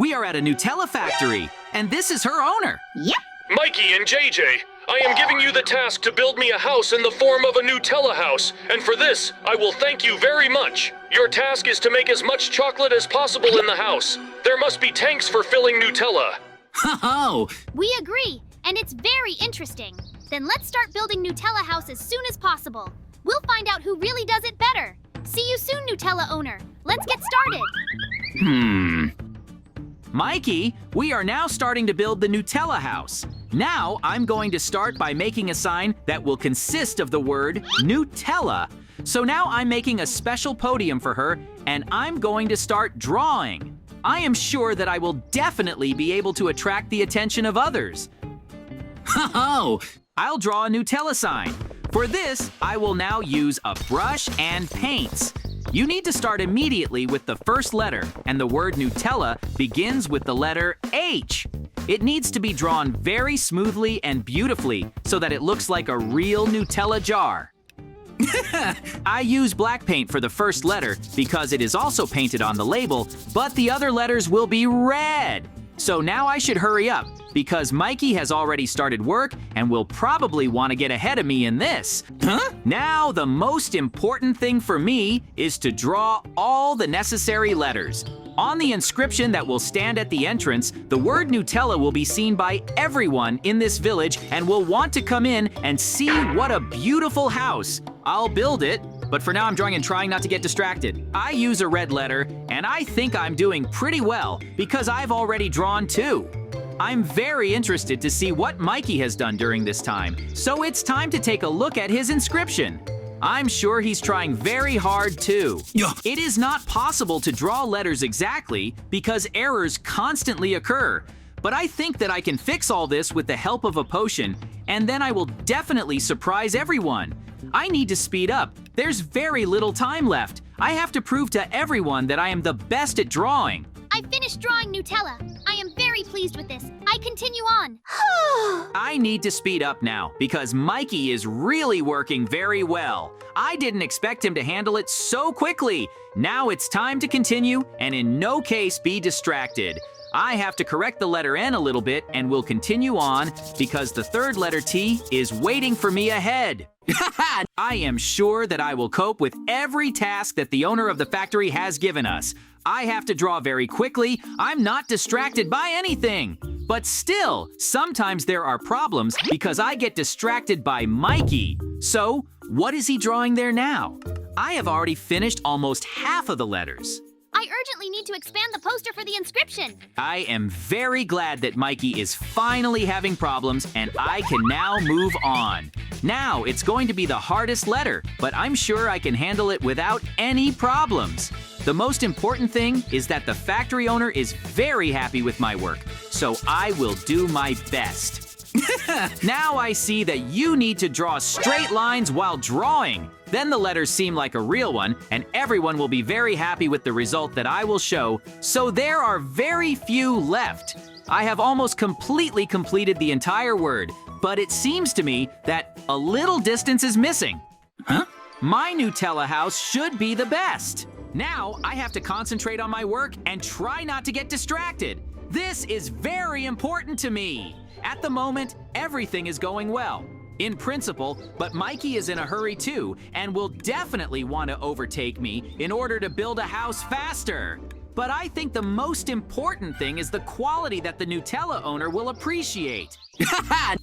We are at a Nutella factory, and this is her owner. Yep. Mikey and JJ, I am giving you the task to build me a house in the form of a Nutella house, and for this, I will thank you very much. Your task is to make as much chocolate as possible in the house. There must be tanks for filling Nutella. Ho-ho! We agree, and it's very interesting. Then let's start building Nutella house as soon as possible. We'll find out who really does it better. See you soon, Nutella owner. Let's get started. Mikey, we are now starting to build the Nutella house. Now, I'm going to start by making a sign that will consist of the word Nutella. So now I'm making a special podium for her, and I'm going to start drawing. I am sure that I will definitely be able to attract the attention of others. Ho-ho! I'll draw a Nutella sign. For this, I will now use a brush and paints. You need to start immediately with the first letter, and the word Nutella begins with the letter H. It needs to be drawn very smoothly and beautifully so that it looks like a real Nutella jar. I use black paint for the first letter because it is also painted on the label, but the other letters will be red. So now I should hurry up because Mikey has already started work and will probably want to get ahead of me in this. Now the most important thing for me is to draw all the necessary letters. On the inscription that will stand at the entrance, the word Nutella will be seen by everyone in this village and will want to come in and see what a beautiful house. I'll build it, but for now I'm drawing and trying not to get distracted. I use a red letter, and I think I'm doing pretty well because I've already drawn two. I'm very interested to see what Mikey has done during this time, so it's time to take a look at his inscription. I'm sure he's trying very hard too. It is not possible to draw letters exactly because errors constantly occur, but I think that I can fix all this with the help of a potion, and then I will definitely surprise everyone. I need to speed up. There's very little time left. I have to prove to everyone that I am the best at drawing. I finished drawing Nutella. I am very pleased with this. I continue on. I need to speed up now because Mikey is really working very well. I didn't expect him to handle it so quickly. Now it's time to continue and in no case be distracted. I have to correct the letter N a little bit and will continue on because the third letter T is waiting for me ahead. I am sure that I will cope with every task that the owner of the factory has given us. I have to draw very quickly. I'm not distracted by anything. But still, sometimes there are problems because I get distracted by Mikey. So, what is he drawing there now? I have already finished almost half of the letters. I urgently need to expand the poster for the inscription. I am very glad that Mikey is finally having problems and I can now move on. Now it's going to be the hardest letter, but I'm sure I can handle it without any problems. The most important thing is that the factory owner is very happy with my work, so I will do my best. Now I see that you need to draw straight lines while drawing. Then the letters seem like a real one, and everyone will be very happy with the result that I will show, so there are very few left. I have almost completely completed the entire word, but it seems to me that a little distance is missing. My Nutella house should be the best. Now I have to concentrate on my work and try not to get distracted. This is very important to me. At the moment, everything is going well. In principle, but Mikey is in a hurry too and will definitely want to overtake me in order to build a house faster. But I think the most important thing is the quality that the Nutella owner will appreciate.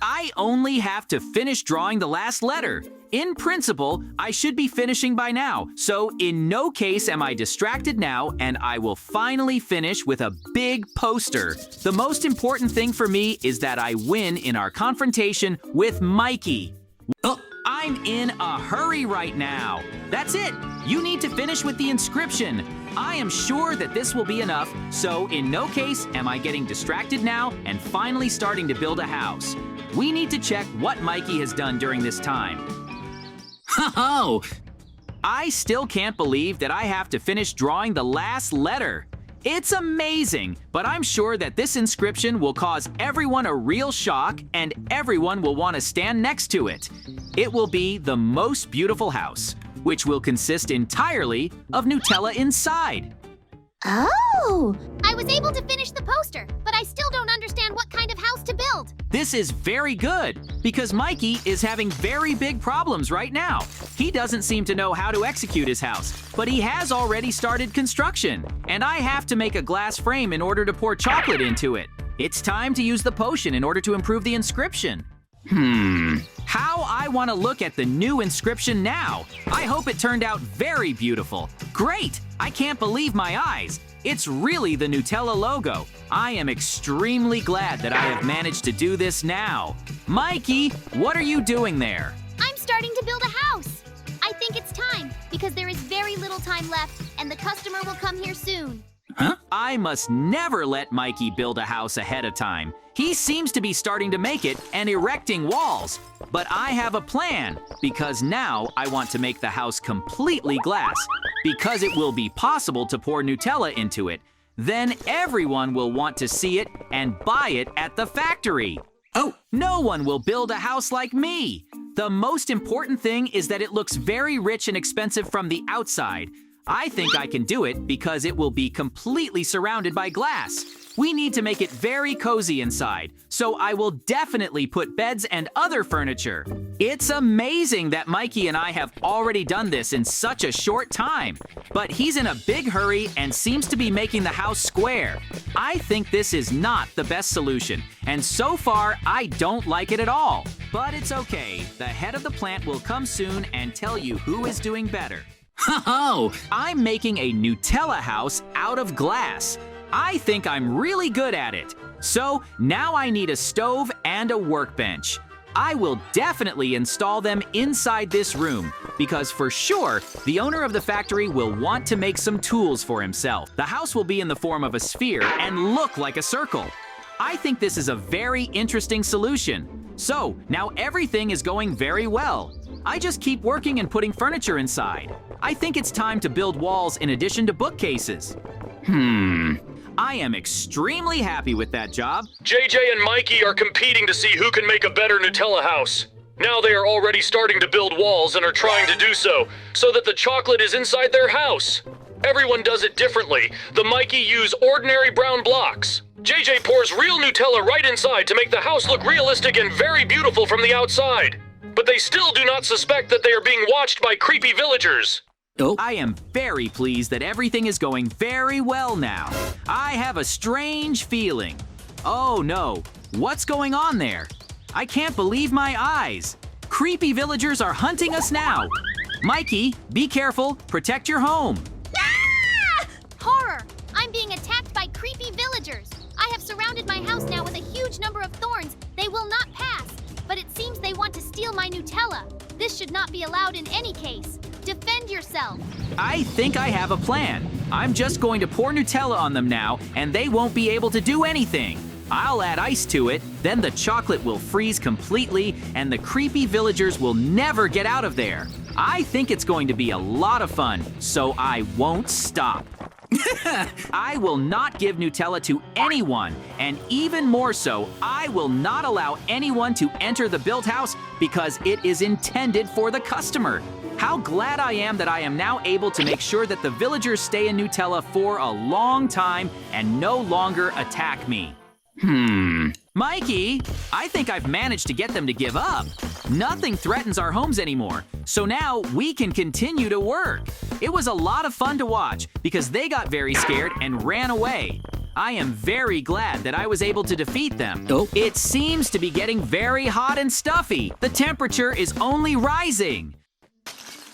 I only have to finish drawing the last letter. In principle, I should be finishing by now, so in no case am I distracted now, and I will finally finish with a big poster. The most important thing for me is that I win in our confrontation with Mikey. I'm in a hurry right now. That's it. You need to finish with the inscription. I am sure that this will be enough, so in no case am I getting distracted now and finally starting to build a house. We need to check what Mikey has done during this time. Ho-ho! I still can't believe that I have to finish drawing the last letter. It's amazing, but I'm sure that this inscription will cause everyone a real shock and everyone will want to stand next to it. It will be the most beautiful house, which will consist entirely of Nutella inside. Oh! I was able to finish the poster, but I still don't understand what kind of house to build. This is very good, because Mikey is having very big problems right now. He doesn't seem to know how to execute his house, but he has already started construction, and I have to make a glass frame in order to pour chocolate into it. It's time to use the potion in order to improve the inscription. How I want to look at the new inscription now. I hope it turned out very beautiful. Great! I can't believe my eyes. It's really the Nutella logo. I am extremely glad that I have managed to do this now. Mikey, what are you doing there? I'm starting to build a house. I think it's time, because there is very little time left, and the customer will come here soon. Huh? I must never let Mikey build a house ahead of time. He seems to be starting to make it and erecting walls. But I have a plan, because now I want to make the house completely glass, because it will be possible to pour Nutella into it. Then everyone will want to see it and buy it at the factory. Oh, no one will build a house like me. The most important thing is that it looks very rich and expensive from the outside. I think I can do it because it will be completely surrounded by glass. We need to make it very cozy inside, so I will definitely put beds and other furniture. It's amazing that Mikey and I have already done this in such a short time, but he's in a big hurry and seems to be making the house square. I think this is not the best solution, and so far I don't like it at all. But it's okay, the head of the plant will come soon and tell you who is doing better. Ho-ho! I'm making a Nutella house out of glass. I think I'm really good at it. So now I need a stove and a workbench. I will definitely install them inside this room because for sure, the owner of the factory will want to make some tools for himself. The house will be in the form of a sphere and look like a circle. I think this is a very interesting solution. So now everything is going very well. I just keep working and putting furniture inside. I think it's time to build walls in addition to bookcases. I am extremely happy with that job. JJ and Mikey are competing to see who can make a better Nutella house. Now they are already starting to build walls and are trying to do so that the chocolate is inside their house. Everyone does it differently. The Mikey use ordinary brown blocks. JJ pours real Nutella right inside to make the house look realistic and very beautiful from the outside. But they still do not suspect that they are being watched by creepy villagers. Oh. I am very pleased that everything is going very well now. I have a strange feeling. Oh no, what's going on there? I can't believe my eyes. Creepy villagers are hunting us now. Mikey, be careful, protect your home. Ah! Horror! I'm being attacked by creepy villagers. I have surrounded my house now with a huge number of thorns. They will not pass, but it seems they want to steal my Nutella. This should not be allowed in any case. Defend yourself. I think I have a plan. I'm just going to pour Nutella on them now, and they won't be able to do anything. I'll add ice to it, then the chocolate will freeze completely, and the creepy villagers will never get out of there. I think it's going to be a lot of fun, so I won't stop. I will not give Nutella to anyone, and even more so, I will not allow anyone to enter the built house because it is intended for the customer. How glad I am that I am now able to make sure that the villagers stay in Nutella for a long time and no longer attack me. Mikey, I think I've managed to get them to give up. Nothing threatens our homes anymore, so now we can continue to work. It was a lot of fun to watch because they got very scared and ran away. I am very glad that I was able to defeat them. Oh. It seems to be getting very hot and stuffy. The temperature is only rising.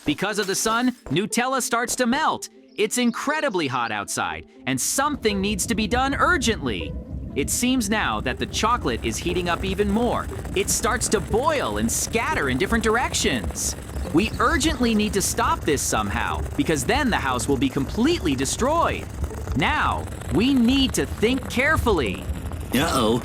Because of the sun, Nutella starts to melt. It's incredibly hot outside, and something needs to be done urgently. It seems now that the chocolate is heating up even more. It starts to boil and scatter in different directions. We urgently need to stop this somehow, because then the house will be completely destroyed. Now, we need to think carefully. Uh-oh.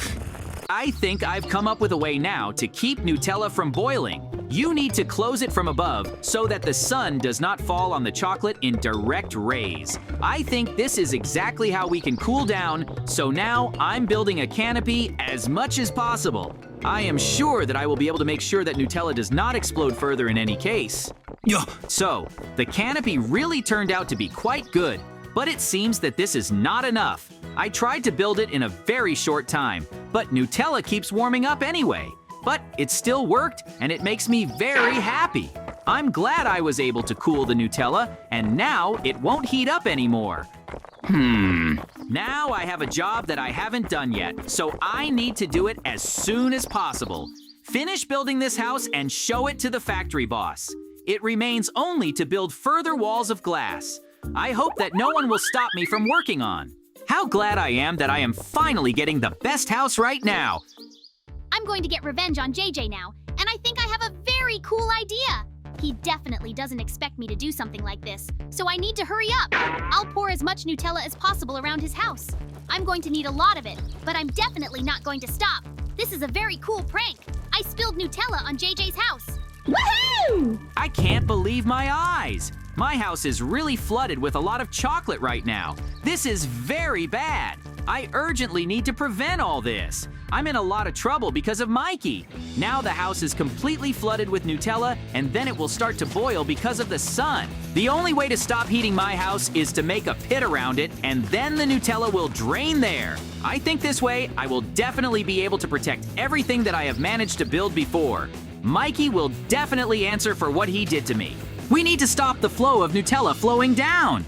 I think I've come up with a way now to keep Nutella from boiling. You need to close it from above so that the sun does not fall on the chocolate in direct rays. I think this is exactly how we can cool down, so now I'm building a canopy as much as possible. I am sure that I will be able to make sure that Nutella does not explode further in any case. So, the canopy really turned out to be quite good. But it seems that this is not enough. I tried to build it in a very short time, but Nutella keeps warming up anyway. But it still worked, and it makes me very happy. I'm glad I was able to cool the Nutella, and now it won't heat up anymore. Now I have a job that I haven't done yet, so I need to do it as soon as possible. Finish building this house and show it to the factory boss. It remains only to build further walls of glass. I hope that no one will stop me from working on. How glad I am that I am finally getting the best house right now. I'm going to get revenge on JJ now, and I think I have a very cool idea. He definitely doesn't expect me to do something like this, so I need to hurry up. I'll pour as much Nutella as possible around his house. I'm going to need a lot of it, but I'm definitely not going to stop. This is a very cool prank. I spilled Nutella on JJ's house. Woohoo! I can't believe my eyes. My house is really flooded with a lot of chocolate right now. This is very bad. I urgently need to prevent all this. I'm in a lot of trouble because of Mikey. Now the house is completely flooded with Nutella, and then it will start to boil because of the sun. The only way to stop heating my house is to make a pit around it, and then the Nutella will drain there. I think this way I will definitely be able to protect everything that I have managed to build before. Mikey will definitely answer for what he did to me. We need to stop the flow of Nutella flowing down.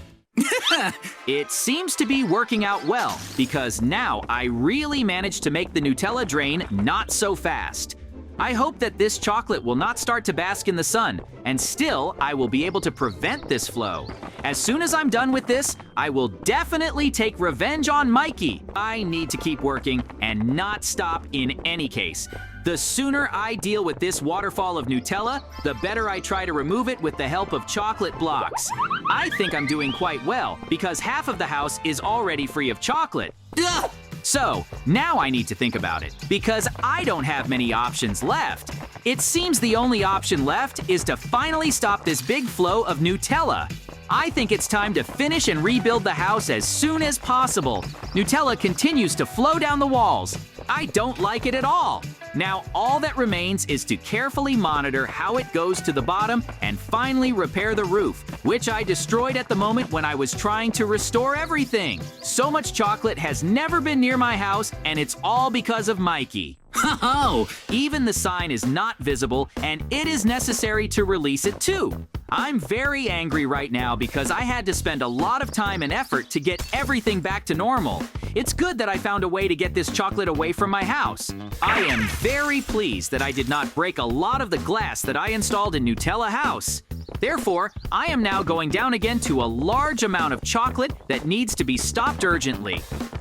It seems to be working out well, because now I really managed to make the Nutella drain not so fast. I hope that this chocolate will not start to bask in the sun, and still I will be able to prevent this flow. As soon as I'm done with this, I will definitely take revenge on Mikey. I need to keep working and not stop in any case. The sooner I deal with this waterfall of Nutella, the better I try to remove it with the help of chocolate blocks. I think I'm doing quite well, because half of the house is already free of chocolate. Ugh! So, now I need to think about it, because I don't have many options left. It seems the only option left is to finally stop this big flow of Nutella. I think it's time to finish and rebuild the house as soon as possible. Nutella continues to flow down the walls. I don't like it at all. Now, all that remains is to carefully monitor how it goes to the bottom and finally repair the roof, which I destroyed at the moment when I was trying to restore everything. So much chocolate has never been near my house, and it's all because of Mikey. Ho-ho! Even the sign is not visible, and it is necessary to release it too. I'm very angry right now because I had to spend a lot of time and effort to get everything back to normal. It's good that I found a way to get this chocolate away from my house. I am very pleased that I did not break a lot of the glass that I installed in Nutella House. Therefore, I am now going down again to a large amount of chocolate that needs to be stopped urgently.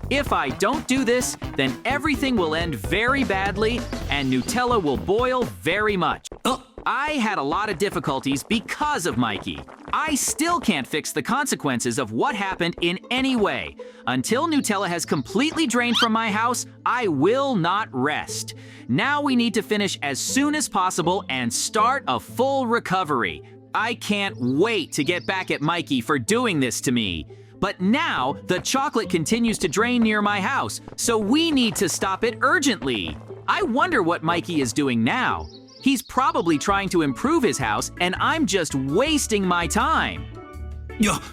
If I don't do this, then everything will end very badly and Nutella will boil very much. I had a lot of difficulties because of Mikey. I still can't fix the consequences of what happened in any way. Until Nutella has completely drained from my house, I will not rest. Now we need to finish as soon as possible and start a full recovery. I can't wait to get back at Mikey for doing this to me. But now, the chocolate continues to drain near my house, so we need to stop it urgently. I wonder what Mikey is doing now. He's probably trying to improve his house, and I'm just wasting my time.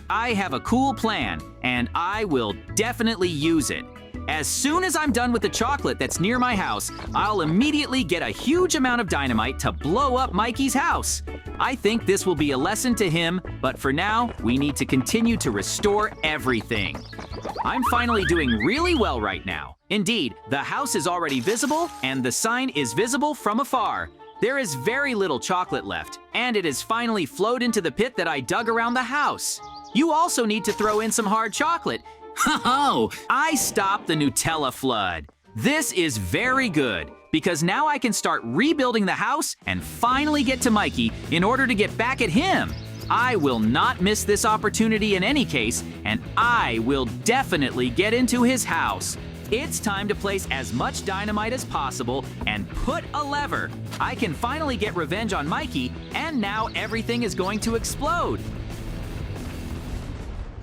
I have a cool plan, and I will definitely use it. As soon as I'm done with the chocolate that's near my house, I'll immediately get a huge amount of dynamite to blow up Mikey's house. I think this will be a lesson to him, but for now, we need to continue to restore everything. I'm finally doing really well right now. Indeed, the house is already visible, and the sign is visible from afar. There is very little chocolate left, and it has finally flowed into the pit that I dug around the house. You also need to throw in some hard chocolate. Ho-ho! I stopped the Nutella flood. This is very good, because now I can start rebuilding the house and finally get to Mikey in order to get back at him. I will not miss this opportunity in any case, and I will definitely get into his house. It's time to place as much dynamite as possible and put a lever. I can finally get revenge on Mikey, and now everything is going to explode.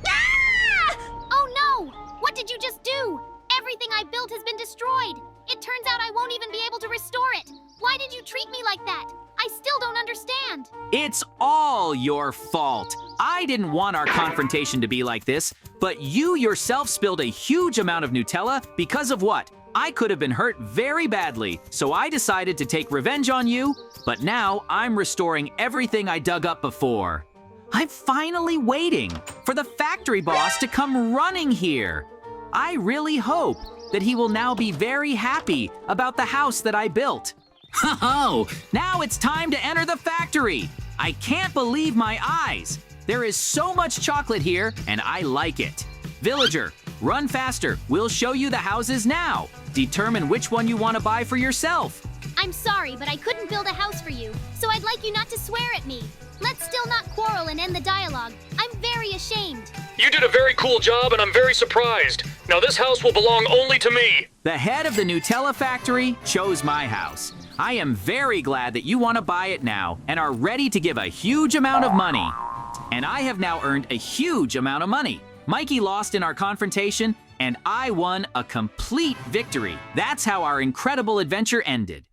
Oh no! What did you just do? Everything I built has been destroyed. It turns out I won't even be able to restore it. Why did you treat me like that? I I still don't understand. It's all your fault. I didn't want our confrontation to be like this, but you yourself spilled a huge amount of Nutella because of what? I could have been hurt very badly, so I decided to take revenge on you, but now I'm restoring everything I dug up before. I'm finally waiting for the factory boss to come running here. I really hope that he will now be very happy about the house that I built. Ho-ho! Now it's time to enter the factory. I can't believe my eyes. There is so much chocolate here, and I like it. Villager, run faster. We'll show you the houses now. Determine which one you want to buy for yourself. I'm sorry, but I couldn't build a house for you, so I'd like you not to swear at me. Let's still not quarrel and end the dialogue. I'm very ashamed. You did a very cool job, and I'm very surprised. Now this house will belong only to me. The head of the Nutella factory chose my house. I am very glad that you want to buy it now and are ready to give a huge amount of money. And I have now earned a huge amount of money. Mikey lost in our confrontation, and I won a complete victory. That's how our incredible adventure ended.